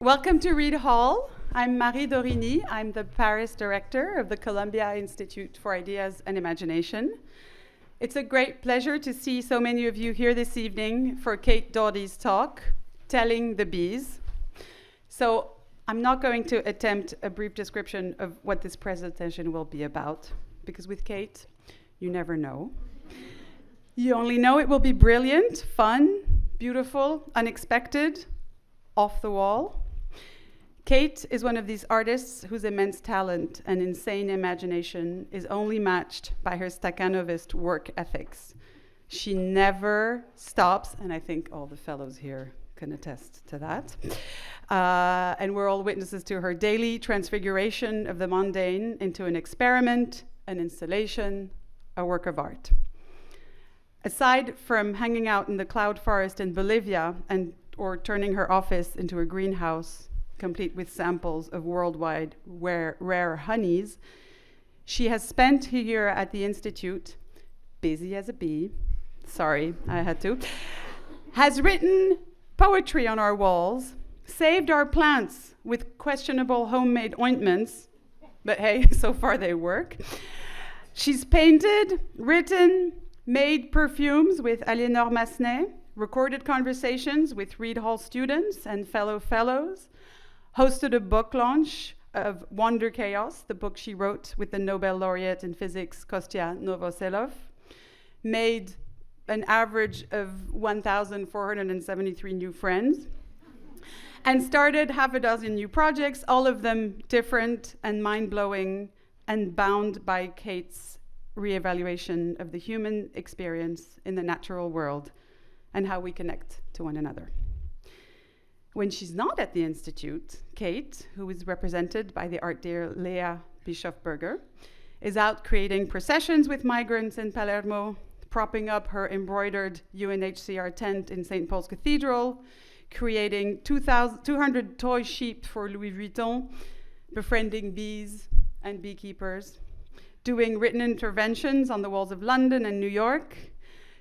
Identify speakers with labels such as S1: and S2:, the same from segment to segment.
S1: Welcome to Reed Hall. I'm Marie Dorini. I'm the Paris director of the Columbia Institute for Ideas and Imagination. It's a great pleasure to see so many of you here this evening for Kate Daudy's talk, Telling the Bees. So I'm not going to attempt a brief description of what this presentation will be about, because with Kate, you never know. You only know it will be brilliant, fun, beautiful, unexpected, off the wall. Kate is one of these artists whose immense talent and insane imagination is only matched by her Stakhanovist work ethics. She never stops, and I think all the fellows here can attest to that. And we're all witnesses to her daily transfiguration of the mundane into an experiment, an installation, a work of art. Aside from hanging out in the cloud forest in Bolivia or turning her office into a greenhouse, complete with samples of worldwide rare honeys, she has spent a year at the Institute, busy as a bee, sorry, I had to, has written poetry on our walls, saved our plants with questionable homemade ointments, but hey, so far they work. She's painted, written, made perfumes with Aliénor Massenet, recorded conversations with Reed Hall students and fellows, hosted a book launch of Wonder Chaos, the book she wrote with the Nobel laureate in physics, Kostya Novoselov, made an average of 1,473 new friends, and started half a dozen new projects, all of them different and mind-blowing and bound by Kate's reevaluation of the human experience in the natural world and how we connect to one another. When she's not at the Institute, Kate, who is represented by the art dealer Lea Bischofberger, is out creating processions with migrants in Palermo, propping up her embroidered UNHCR tent in St. Paul's Cathedral, creating 200 toy sheep for Louis Vuitton, befriending bees and beekeepers, doing written interventions on the walls of London and New York.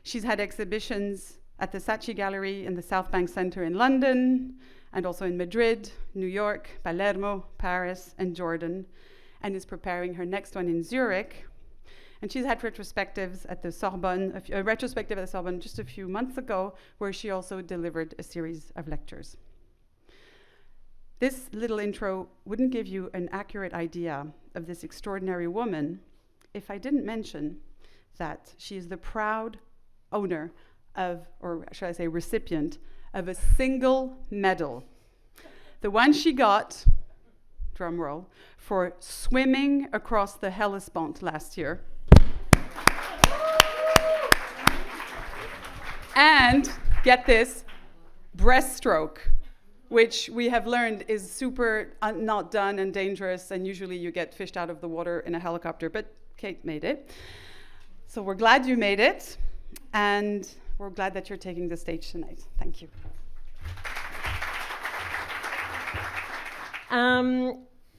S1: She's had exhibitions at the Saatchi Gallery in the South Bank Center in London, and also in Madrid, New York, Palermo, Paris, and Jordan, and is preparing her next one in Zurich. And she's had retrospectives at the Sorbonne, a retrospective at the Sorbonne just a few months ago, where she also delivered a series of lectures. This little intro wouldn't give you an accurate idea of this extraordinary woman if I didn't mention that she is the proud owner of, or should I say recipient, of a single medal. The one she got, drum roll, for swimming across the Hellespont last year. And, get this, breaststroke, which we have learned is super not done and dangerous, and usually you get fished out of the water in a helicopter, but Kate made it. So we're glad you made it, and we're glad that you're taking the stage tonight. Thank you.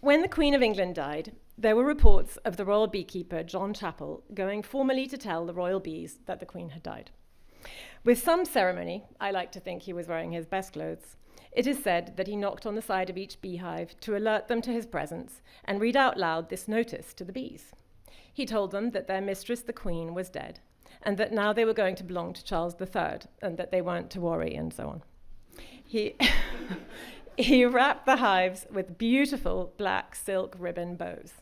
S2: When the Queen of England died, there were reports of the royal beekeeper, John Chappell, going formally to tell the royal bees that the Queen had died. With some ceremony, I like to think he was wearing his best clothes, it is said that he knocked on the side of each beehive to alert them to his presence and read out loud this notice to the bees. He told them that their mistress, the Queen, was dead, and that now they were going to belong to Charles III, and that they weren't to worry, and so on. He wrapped the hives with beautiful black silk ribbon bows.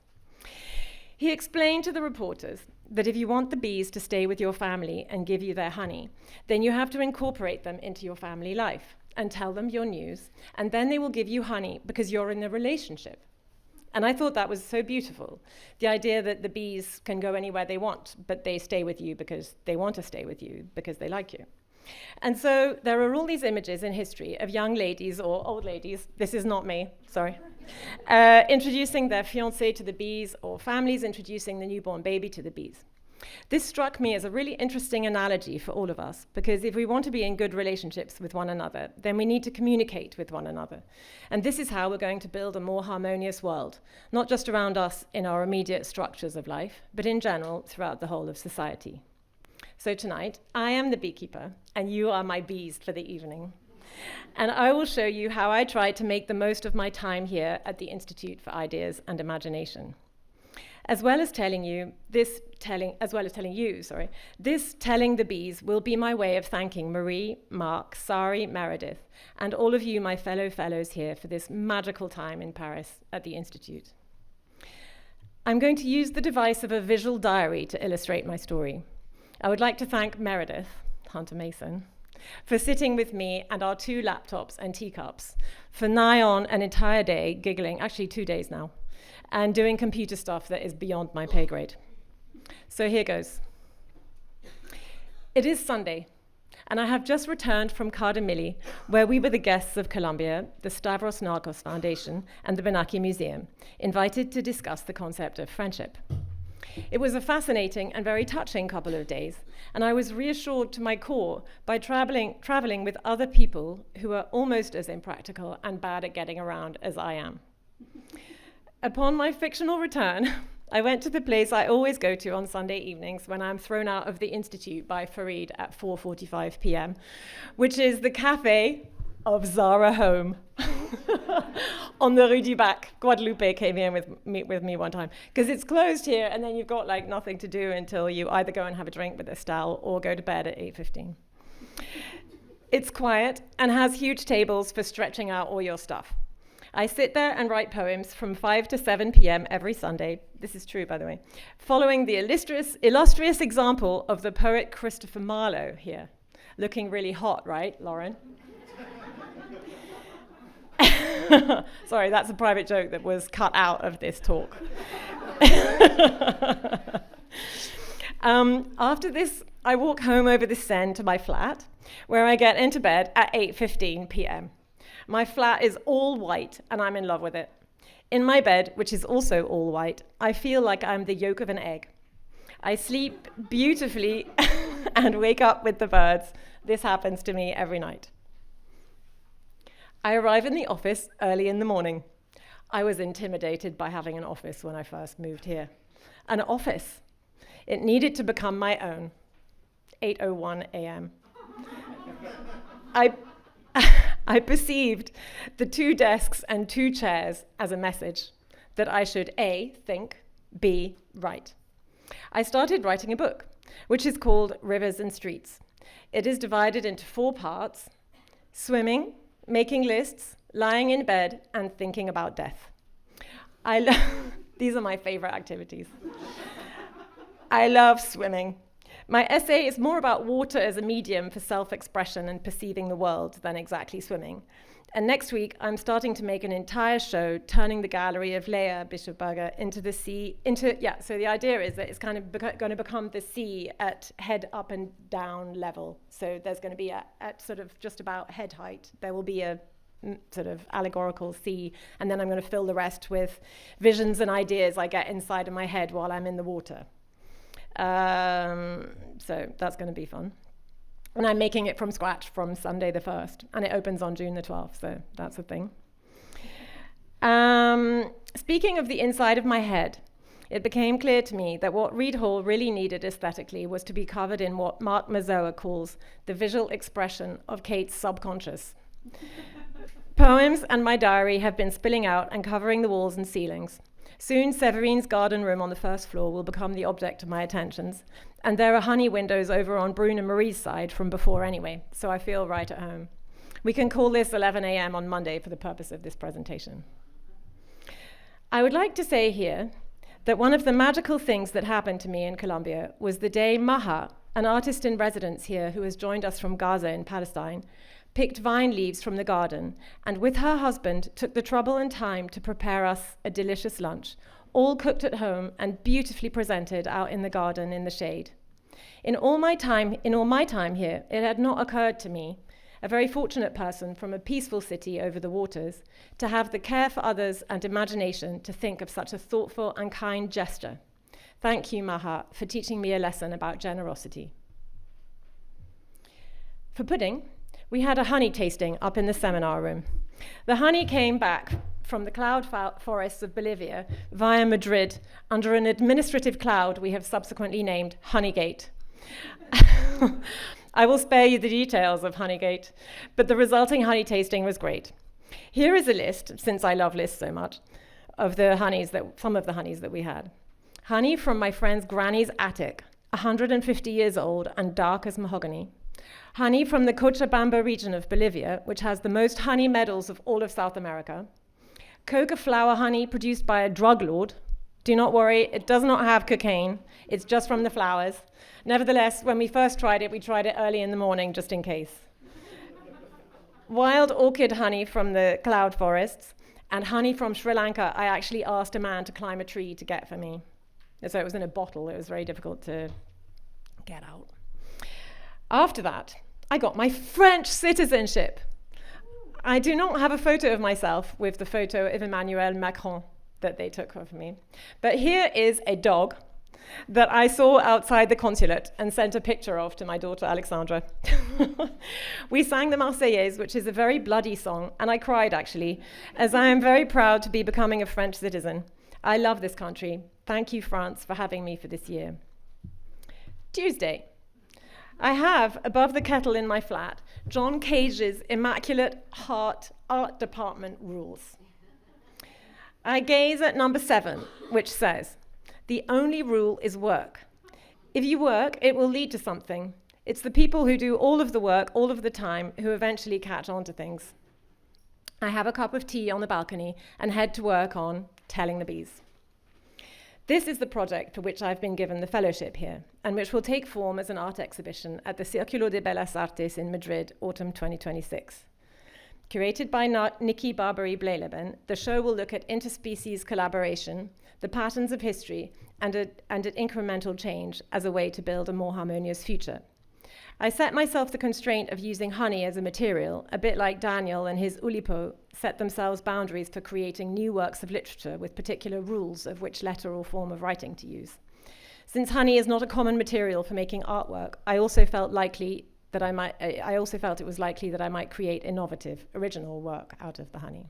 S2: He explained to the reporters that if you want the bees to stay with your family and give you their honey, then you have to incorporate them into your family life and tell them your news, and then they will give you honey because you're in a relationship. And I thought that was so beautiful, the idea that the bees can go anywhere they want, but they stay with you because they want to stay with you, because they like you. And so there are all these images in history of young ladies or old ladies, this is not me, sorry, introducing their fiancé to the bees, or families introducing the newborn baby to the bees. This struck me as a really interesting analogy for all of us, because if we want to be in good relationships with one another, then we need to communicate with one another. And this is how we're going to build a more harmonious world, not just around us in our immediate structures of life, but in general throughout the whole of society. So tonight, I am the beekeeper, and you are my bees for the evening. And I will show you how I try to make the most of my time here at the Institute for Ideas and Imagination. As well as telling you, this telling the bees will be my way of thanking Marie, Mark, Sari, Meredith, and all of you, my fellows here, for this magical time in Paris at the Institute. I'm going to use the device of a visual diary to illustrate my story. I would like to thank Meredith, Hunter Mason, for sitting with me and our 2 laptops and teacups for nigh on an entire day, giggling, actually 2 days now, and doing computer stuff that is beyond my pay grade. So here goes. It is Sunday, and I have just returned from Cardamilli, where we were the guests of Colombia, the Stavros Niarchos Foundation, and the Benaki Museum, invited to discuss the concept of friendship. It was a fascinating and very touching couple of days, and I was reassured to my core by traveling with other people who are almost as impractical and bad at getting around as I am. Upon my fictional return, I went to the place I always go to on Sunday evenings when I'm thrown out of the Institute by Farid at 4:45 p.m., which is the cafe of Zara Home on the Rue du Bac. Guadalupe came here with me one time, because it's closed here, and then you've got like nothing to do until you either go and have a drink with Estelle or go to bed at 8:15. It's quiet and has huge tables for stretching out all your stuff. I sit there and write poems from 5 to 7 p.m. every Sunday. This is true, by the way, following the illustrious example of the poet Christopher Marlowe here. Looking really hot, right, Lauren? Sorry, that's a private joke that was cut out of this talk. After this, I walk home over the Seine to my flat, where I get into bed at 8:15 p.m. My flat is all white, and I'm in love with it. In my bed, which is also all white, I feel like I'm the yolk of an egg. I sleep beautifully and wake up with the birds. This happens to me every night. I arrive in the office early in the morning. I was intimidated by having an office when I first moved here. An office. It needed to become my own. 8:01 a.m. I perceived the 2 desks and 2 chairs as a message that I should A, think, B, write. I started writing a book, which is called Rivers and Streets. It is divided into 4 parts: swimming, making lists, lying in bed, and thinking about death. These are my favorite activities. I love swimming. My essay is more about water as a medium for self-expression and perceiving the world than exactly swimming. And next week, I'm starting to make an entire show turning the gallery of Leah Bischofberger into the sea. So the idea is that it's kind of going to become the sea at head up and down level. So there's going to be at sort of just about head height, there will be a sort of allegorical sea, and then I'm going to fill the rest with visions and ideas I get inside of my head while I'm in the water. So that's going to be fun. And I'm making it from scratch from Sunday the 1st, and it opens on June the 12th, so that's a thing. Speaking of the inside of my head, it became clear to me that what Reed Hall really needed aesthetically was to be covered in what Mark Mazoa calls the visual expression of Kate's subconscious. Poems and my diary have been spilling out and covering the walls and ceilings. Soon, Severine's garden room on the 1st floor will become the object of my attentions, and there are honey windows over on Brune and Marie's side from before anyway, so I feel right at home. We can call this 11 a.m. on Monday for the purpose of this presentation. I would like to say here that one of the magical things that happened to me in Colombia was the day Maha, an artist in residence here who has joined us from Gaza in Palestine, picked vine leaves from the garden, and with her husband took the trouble and time to prepare us a delicious lunch, all cooked at home and beautifully presented out in the garden in the shade. In all my time here, it had not occurred to me, a very fortunate person from a peaceful city over the waters, to have the care for others and imagination to think of such a thoughtful and kind gesture. Thank you, Maha, for teaching me a lesson about generosity. For pudding, we had a honey tasting up in the seminar room. The honey came back from the cloud forests of Bolivia via Madrid under an administrative cloud we have subsequently named Honeygate. I will spare you the details of Honeygate, but the resulting honey tasting was great. Here is a list, since I love lists so much, of some of the honeys that we had. Honey from my friend's granny's attic, 150 years old and dark as mahogany. Honey from the Cochabamba region of Bolivia, which has the most honey medals of all of South America. Coca flower honey produced by a drug lord. Do not worry, it does not have cocaine. It's just from the flowers. Nevertheless, when we first tried it, we tried it early in the morning just in case. Wild orchid honey from the cloud forests, and honey from Sri Lanka I actually asked a man to climb a tree to get for me. So it was in a bottle. It was very difficult to get out. After that, I got my French citizenship. I do not have a photo of myself with the photo of Emmanuel Macron that they took of me. But here is a dog that I saw outside the consulate and sent a picture of to my daughter Alexandra. We sang the Marseillaise, which is a very bloody song, and I cried actually, as I am very proud to be becoming a French citizen. I love this country. Thank you, France, for having me for this year. Tuesday. I have, above the kettle in my flat, John Cage's Immaculate Heart Art Department rules. I gaze at number 7, which says, the only rule is work. If you work, it will lead to something. It's the people who do all of the work all of the time who eventually catch on to things. I have a cup of tea on the balcony and head to work on telling the bees. This is the project for which I've been given the fellowship here, and which will take form as an art exhibition at the Círculo de Bellas Artes in Madrid, autumn 2026. Curated by Nikki Barbary-Bleleben, the show will look at interspecies collaboration, the patterns of history, and at incremental change as a way to build a more harmonious future. I set myself the constraint of using honey as a material, a bit like Daniel and his Ulipo set themselves boundaries for creating new works of literature with particular rules of which letter or form of writing to use. Since honey is not a common material for making artwork, I also felt it was likely that I might create innovative, original work out of the honey.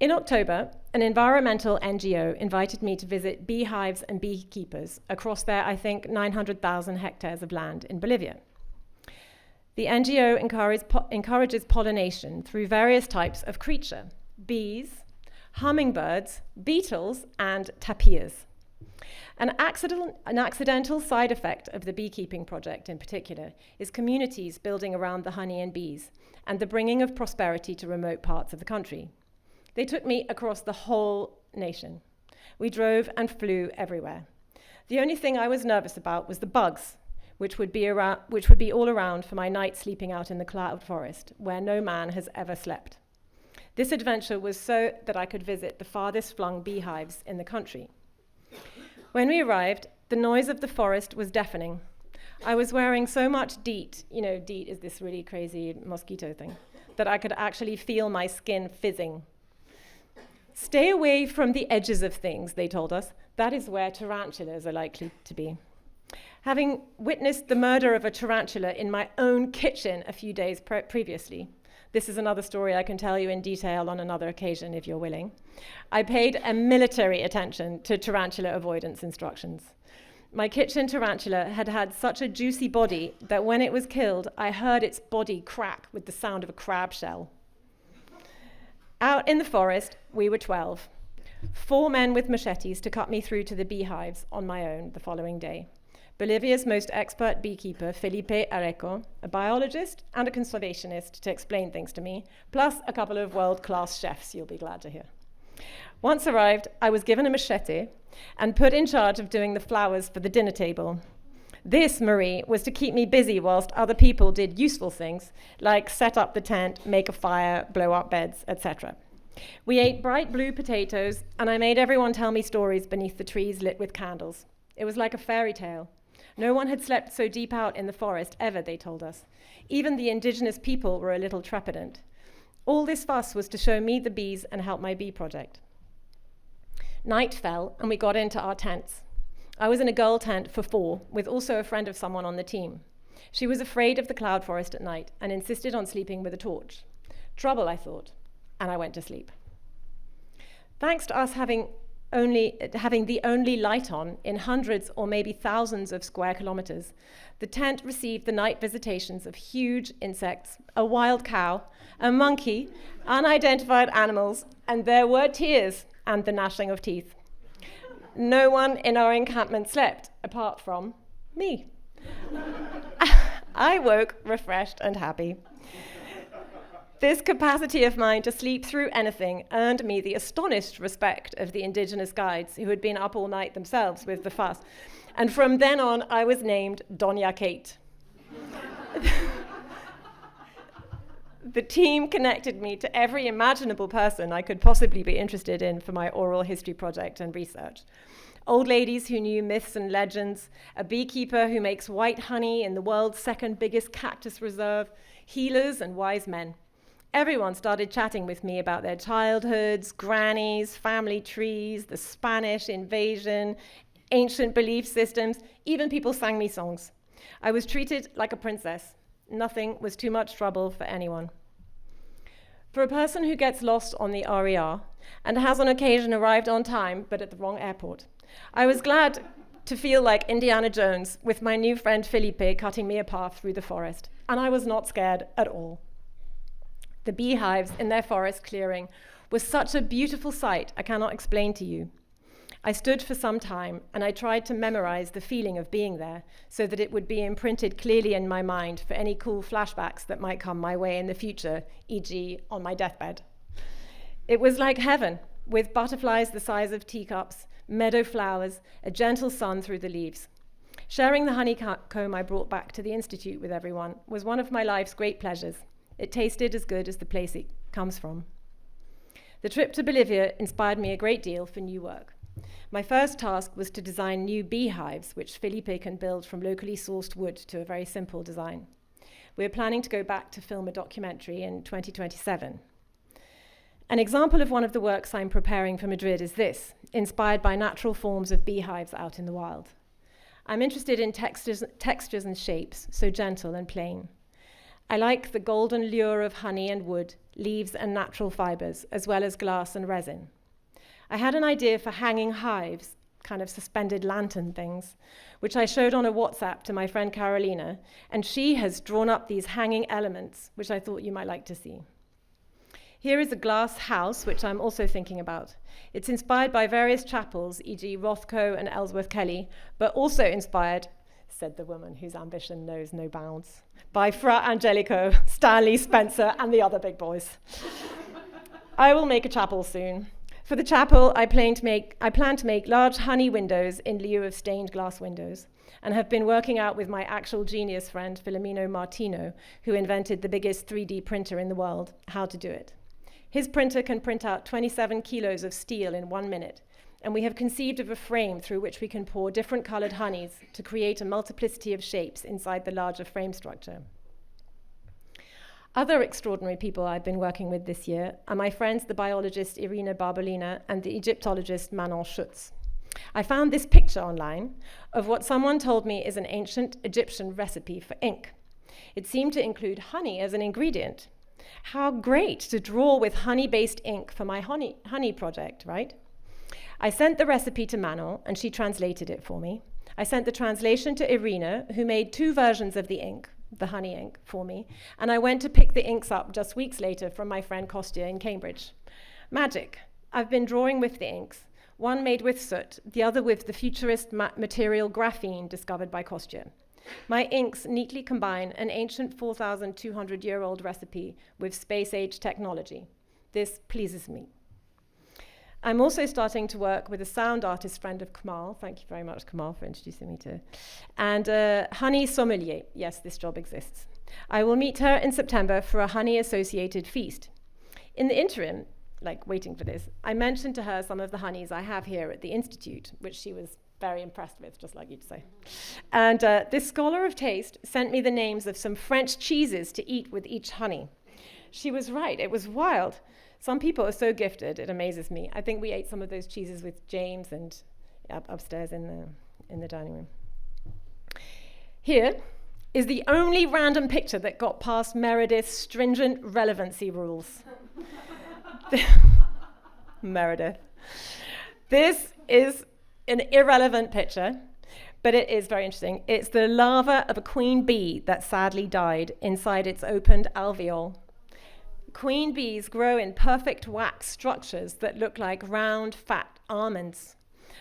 S2: In October, an environmental NGO invited me to visit beehives and beekeepers across their, I think, 900,000 hectares of land in Bolivia. The NGO encourages pollination through various types of creature: bees, hummingbirds, beetles, and tapirs. An accidental side effect of the beekeeping project in particular is communities building around the honey and bees and the bringing of prosperity to remote parts of the country. They took me across the whole nation. We drove and flew everywhere. The only thing I was nervous about was the bugs, which would be all around for my night sleeping out in the cloud forest, where no man has ever slept. This adventure was so that I could visit the farthest flung beehives in the country. When we arrived, the noise of the forest was deafening. I was wearing so much DEET, DEET is this really crazy mosquito thing, that I could actually feel my skin fizzing. Stay away from the edges of things, they told us. That is where tarantulas are likely to be. Having witnessed the murder of a tarantula in my own kitchen a few days previously, this is another story I can tell you in detail on another occasion if you're willing, I paid a military attention to tarantula avoidance instructions. My kitchen tarantula had such a juicy body that when it was killed, I heard its body crack with the sound of a crab shell. Out in the forest, we were 12. 4 men with machetes to cut me through to the beehives on my own the following day. Bolivia's most expert beekeeper, Felipe Areco, a biologist and a conservationist to explain things to me, plus a couple of world-class chefs you'll be glad to hear. Once arrived, I was given a machete and put in charge of doing the flowers for the dinner table. This, Marie, was to keep me busy whilst other people did useful things, like set up the tent, make a fire, blow up beds, etc. We ate bright blue potatoes, and I made everyone tell me stories beneath the trees lit with candles. It was like a fairy tale. No one had slept so deep out in the forest ever, they told us. Even the indigenous people were a little trepidant. All this fuss was to show me the bees and help my bee project. Night fell, and we got into our tents. I was in a girl tent for 4, with also a friend of someone on the team. She was afraid of the cloud forest at night and insisted on sleeping with a torch. Trouble, I thought, and I went to sleep. Thanks to us having having the only light on in hundreds or maybe thousands of square kilometers, the tent received the night visitations of huge insects, a wild cow, a monkey, unidentified animals, and there were tears and the gnashing of teeth. No one in our encampment slept, apart from me. I woke refreshed and happy. This capacity of mine to sleep through anything earned me the astonished respect of the indigenous guides who had been up all night themselves with the fuss. And from then on, I was named Doña Kate. The team connected me to every imaginable person I could possibly be interested in for my oral history project and research. Old ladies who knew myths and legends, a beekeeper who makes white honey in the world's second biggest cactus reserve, healers and wise men. Everyone started chatting with me about their childhoods, grannies, family trees, the Spanish invasion, ancient belief systems. Even people sang me songs. I was treated like a princess. Nothing was too much trouble for anyone. For a person who gets lost on the RER and has on occasion arrived on time but at the wrong airport, I was glad to feel like Indiana Jones with my new friend Felipe cutting me a path through the forest, and I was not scared at all. The beehives in their forest clearing was such a beautiful sight I cannot explain to you. I stood for some time and I tried to memorize the feeling of being there so that it would be imprinted clearly in my mind for any cool flashbacks that might come my way in the future, e.g. on my deathbed. It was like heaven, with butterflies the size of teacups, meadow flowers, a gentle sun through the leaves. Sharing the honeycomb I brought back to the Institute with everyone was one of my life's great pleasures. It tasted as good as the place it comes from. The trip to Bolivia inspired me a great deal for new work. My first task was to design new beehives, which Felipe can build from locally sourced wood to a very simple design. We're planning to go back to film a documentary in 2027. An example of one of the works I'm preparing for Madrid is this, inspired by natural forms of beehives out in the wild. I'm interested in textures and shapes, so gentle and plain. I like the golden lure of honey and wood, leaves and natural fibers, as well as glass and resin. I had an idea for hanging hives, kind of suspended lantern things, which I showed on a WhatsApp to my friend Carolina, and she has drawn up these hanging elements, which I thought you might like to see. Here is a glass house, which I'm also thinking about. It's inspired by various chapels, e.g. Rothko and Ellsworth Kelly, but also inspired, said the woman whose ambition knows no bounds, by Fra Angelico, Stanley, Spencer, and the other big boys. I will make a chapel soon. For the chapel, I plan to make large honey windows in lieu of stained glass windows, and have been working out with my actual genius friend, Filomeno Martino, who invented the biggest 3D printer in the world, how to do it. His printer can print out 27 kilos of steel in 1 minute, and we have conceived of a frame through which we can pour different colored honeys to create a multiplicity of shapes inside the larger frame structure. Other extraordinary people I've been working with this year are my friends, the biologist Irina Barbolina and the Egyptologist Manon Schutz. I found this picture online of what someone told me is an ancient Egyptian recipe for ink. It seemed to include honey as an ingredient. How great to draw with honey-based ink for my honey project, right? I sent the recipe to Manon, and she translated it for me. I sent the translation to Irina, who made 2 versions of the ink, the honey ink, for me, and I went to pick the inks up just weeks later from my friend Kostya in Cambridge. Magic. I've been drawing with the inks, one made with soot, the other with the futurist material graphene discovered by Kostya. My inks neatly combine an ancient 4,200-year-old recipe with space-age technology. This pleases me. I'm also starting to work with a sound artist friend of Kamal. Thank you very much, Kamal, for introducing me to. And honey sommelier. Yes, this job exists. I will meet her in September for a honey-associated feast. In the interim, like waiting for this, I mentioned to her some of the honeys I have here at the Institute, which she was very impressed with, just like you'd say. And this scholar of taste sent me the names of some French cheeses to eat with each honey. She was right, it was wild. Some people are so gifted, it amazes me. I think we ate some of those cheeses with James and upstairs in the dining room. Here is the only random picture that got past Meredith's stringent relevancy rules. Meredith. This is an irrelevant picture, but it is very interesting. It's the larva of a queen bee that sadly died inside its opened alveole. Queen bees grow in perfect wax structures that look like round, fat almonds.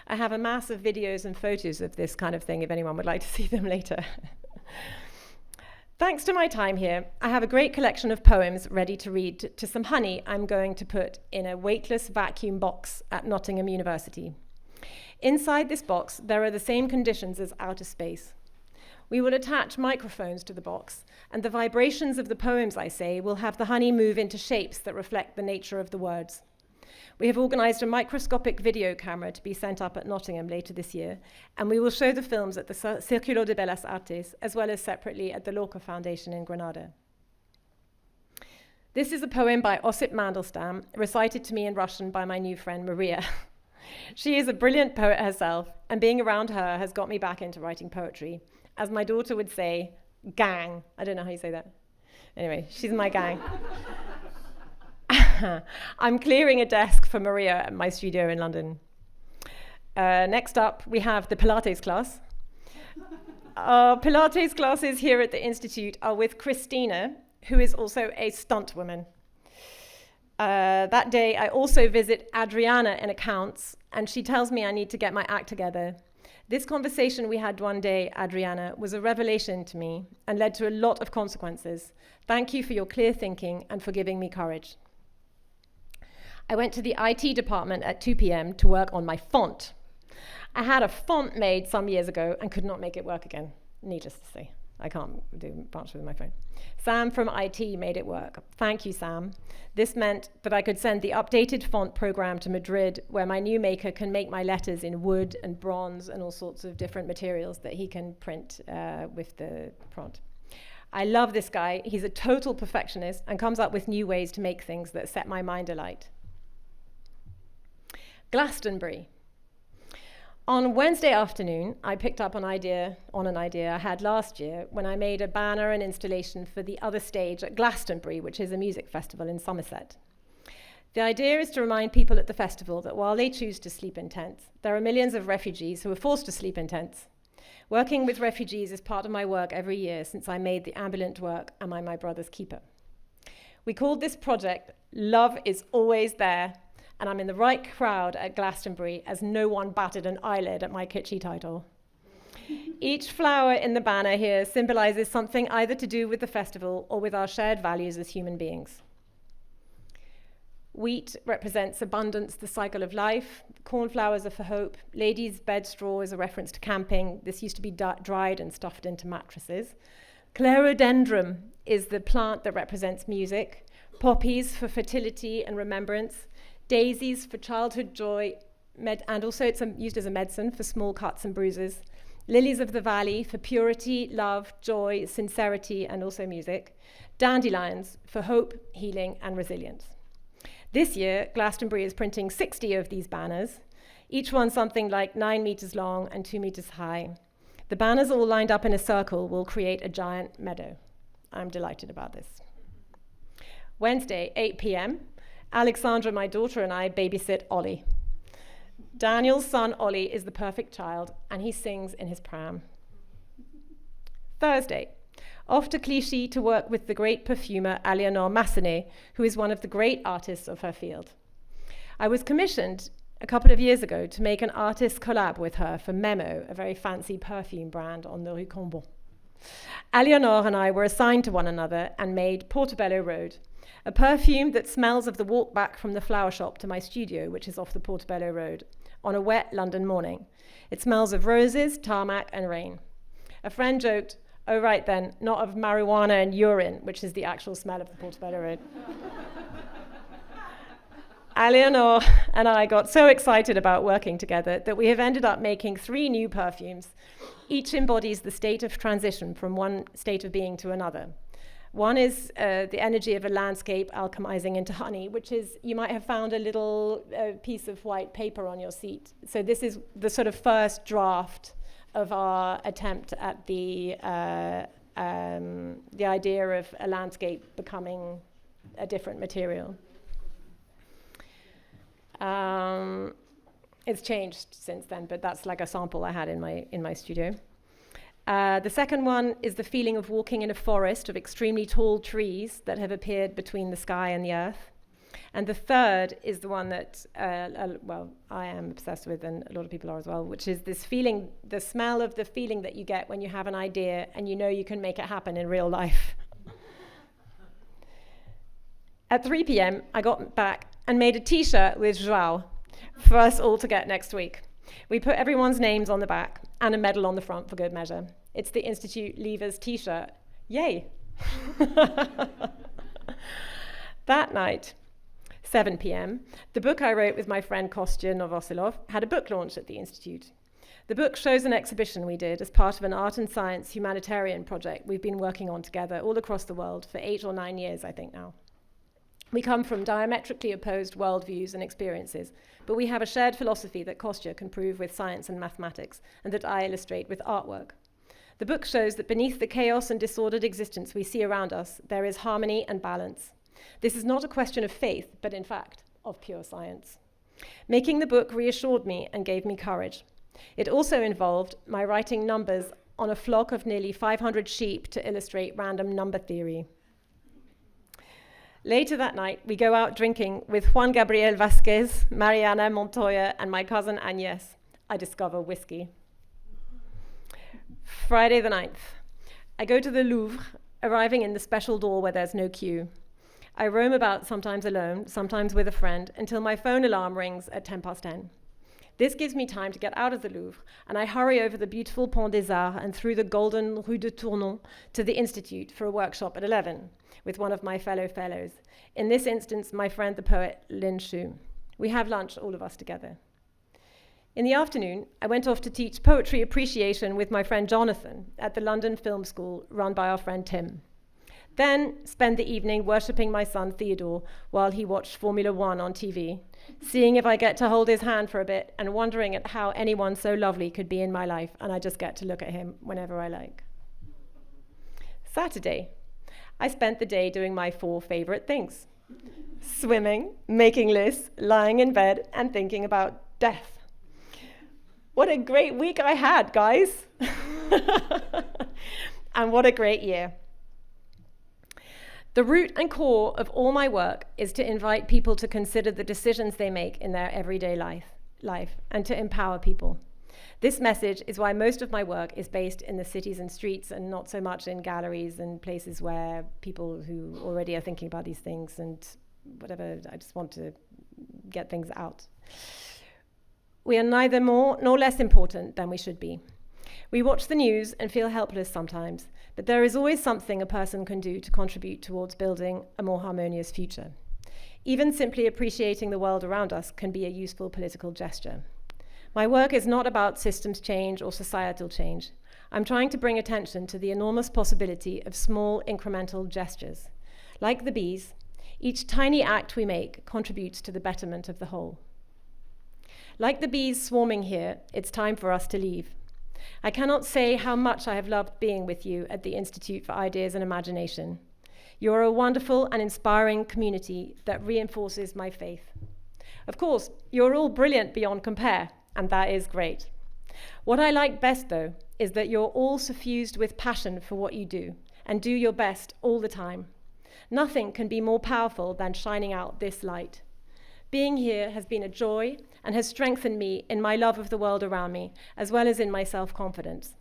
S2: I have a mass of videos and photos of this kind of thing if anyone would like to see them later. Thanks to my time here, I have a great collection of poems ready to read to some honey I'm going to put in a weightless vacuum box at Nottingham University. Inside this box, there are the same conditions as outer space. We will attach microphones to the box, and the vibrations of the poems I say will have the honey move into shapes that reflect the nature of the words. We have organised a microscopic video camera to be sent up at Nottingham later this year, and we will show the films at the Círculo de Bellas Artes, as well as separately at the Lorca Foundation in Granada. This is a poem by Osip Mandelstam, recited to me in Russian by my new friend Maria. She is a brilliant poet herself, and being around her has got me back into writing poetry. As my daughter would say, gang. I don't know how you say that. Anyway, she's my gang. I'm clearing a desk for Maria at my studio in London. Next up, we have the Pilates class. Our Pilates classes here at the Institute are with Christina, who is also a stunt woman. That day, I also visit Adriana in accounts, and she tells me I need to get my act together. This conversation we had one day, Adriana, was a revelation to me and led to a lot of consequences. Thank you for your clear thinking and for giving me courage. I went to the IT department at 2 p.m. to work on my font. I had a font made some years ago and could not make it work again. Needless to say, I can't do much with my phone. Sam from IT made it work. Thank you, Sam. This meant that I could send the updated font program to Madrid, where my new maker can make my letters in wood and bronze and all sorts of different materials that he can print with the prompt. I love this guy. He's a total perfectionist and comes up with new ways to make things that set my mind alight. Glastonbury. On Wednesday afternoon, I picked up an idea I had last year when I made a banner and installation for the other stage at Glastonbury, which is a music festival in Somerset. The idea is to remind people at the festival that while they choose to sleep in tents, there are millions of refugees who are forced to sleep in tents. Working with refugees is part of my work every year since I made the ambulant work Am I My Brother's Keeper? We called this project Love is Always There, and I'm in the right crowd at Glastonbury as no one batted an eyelid at my kitschy title. Each flower in the banner here symbolizes something either to do with the festival or with our shared values as human beings. Wheat represents abundance, the cycle of life. Cornflowers are for hope. Ladies' bed straw is a reference to camping. This used to be dried and stuffed into mattresses. Clerodendron is the plant that represents music. Poppies for fertility and remembrance. Daisies for childhood joy, and also it's used as a medicine for small cuts and bruises. Lilies of the valley for purity, love, joy, sincerity, and also music. Dandelions for hope, healing, and resilience. This year, Glastonbury is printing 60 of these banners, each one something like 9 meters long and 2 meters high. The banners all lined up in a circle will create a giant meadow. I'm delighted about this. Wednesday, 8 p.m., Alexandra, my daughter, and I babysit Ollie. Daniel's son, Ollie, is the perfect child, and he sings in his pram. Thursday, off to Clichy to work with the great perfumer Aliénor Massenet, who is one of the great artists of her field. I was commissioned a couple of years ago to make an artist collab with her for Memo, a very fancy perfume brand on the Rue Cambon. Aliénor and I were assigned to one another and made Portobello Road, a perfume that smells of the walk back from the flower shop to my studio, which is off the Portobello Road, on a wet London morning. It smells of roses, tarmac, and rain. A friend joked, "Oh, right then, not of marijuana and urine," which is the actual smell of the Portobello Road. Aliénor and I got so excited about working together that we have ended up making 3 new perfumes. Each embodies the state of transition from one state of being to another. One is the energy of a landscape alchemizing into honey, which is, you might have found a little piece of white paper on your seat. So this is the sort of first draft of our attempt at the idea of a landscape becoming a different material. It's changed since then, but that's like a sample I had in my studio. The second one is the feeling of walking in a forest of extremely tall trees that have appeared between the sky and the earth. And the third is the one that, I am obsessed with, and a lot of people are as well, which is this feeling, the smell of the feeling that you get when you have an idea and you know you can make it happen in real life. At 3 p.m., I got back and made a T-shirt with Joao for us all to get next week. We put everyone's names on the back and a medal on the front for good measure. It's the Institute Leavers T-shirt. Yay! That night, 7 p.m., the book I wrote with my friend Kostya Novosilov had a book launch at the Institute. The book shows an exhibition we did as part of an art and science humanitarian project we've been working on together all across the world for 8 or 9 years, I think now. We come from diametrically opposed worldviews and experiences, but we have a shared philosophy that Kostya can prove with science and mathematics, and that I illustrate with artwork. The book shows that beneath the chaos and disordered existence we see around us, there is harmony and balance. This is not a question of faith, but in fact, of pure science. Making the book reassured me and gave me courage. It also involved my writing numbers on a flock of nearly 500 sheep to illustrate random number theory. Later that night, we go out drinking with Juan Gabriel Vasquez, Mariana Montoya, and my cousin Agnes. I discover whiskey. Friday the 9th. I go to the Louvre, arriving in the special door where there's no queue. I roam about, sometimes alone, sometimes with a friend, until my phone alarm rings at 10:10. This gives me time to get out of the Louvre, and I hurry over the beautiful Pont des Arts and through the golden Rue de Tournon to the Institute for a workshop at 11 with one of my fellows. In this instance, my friend, the poet Lin Shu. We have lunch, all of us together. In the afternoon, I went off to teach poetry appreciation with my friend Jonathan at the London Film School run by our friend Tim. Then spend the evening worshipping my son Theodore while he watched Formula One on TV, seeing if I get to hold his hand for a bit and wondering at how anyone so lovely could be in my life, and I just get to look at him whenever I like. Saturday, I spent the day doing my 4 favorite things: swimming, making lists, lying in bed, and thinking about death. What a great week I had, guys! And what a great year. The root and core of all my work is to invite people to consider the decisions they make in their everyday life and to empower people. This message is why most of my work is based in the cities and streets and not so much in galleries and places where people who already are thinking about these things and whatever, I just want to get things out. We are neither more nor less important than we should be. We watch the news and feel helpless sometimes, but there is always something a person can do to contribute towards building a more harmonious future. Even simply appreciating the world around us can be a useful political gesture. My work is not about systems change or societal change. I'm trying to bring attention to the enormous possibility of small incremental gestures. Like the bees, each tiny act we make contributes to the betterment of the whole. Like the bees swarming here, it's time for us to leave. I cannot say how much I have loved being with you at the Institute for Ideas and Imagination. You are a wonderful and inspiring community that reinforces my faith. Of course, you're all brilliant beyond compare, and that is great. What I like best, though, is that you're all suffused with passion for what you do and do your best all the time. Nothing can be more powerful than shining out this light. Being here has been a joy and has strengthened me in my love of the world around me, as well as in my self-confidence.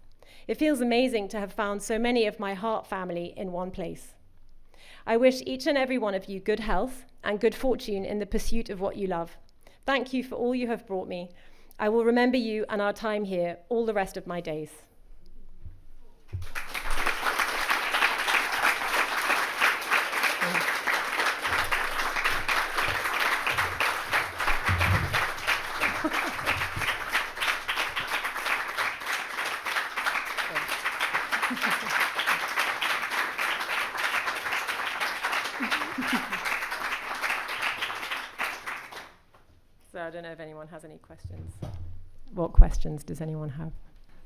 S2: It feels amazing to have found so many of my heart family in one place. I wish each and every one of you good health and good fortune in the pursuit of what you love. Thank you for all you have brought me. I will remember you and our time here all the rest of my days. So I don't know if anyone has any questions. What questions does anyone have?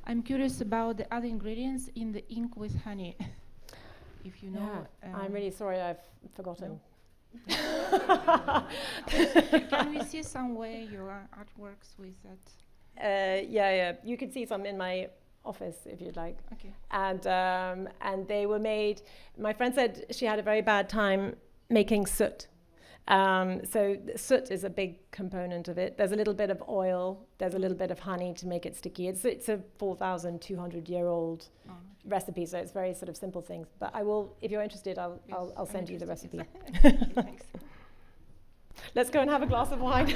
S3: I'm curious about the other ingredients in the ink with honey. If you know.
S2: Yeah. I'm really sorry, I've forgotten.
S3: Can we see somewhere your artworks with that?
S2: Yeah. You can see some in my office if you'd like.
S3: Okay.
S2: And they were made. My friend said she had a very bad time making soot. So soot is a big component of it. There's a little bit of oil. There's a little bit of honey to make it sticky. It's a 4,200-year-old recipe, so it's very sort of simple things. But I will, if you're interested, I'll send you the recipe.
S3: Thanks.
S2: Let's go and have a glass of wine.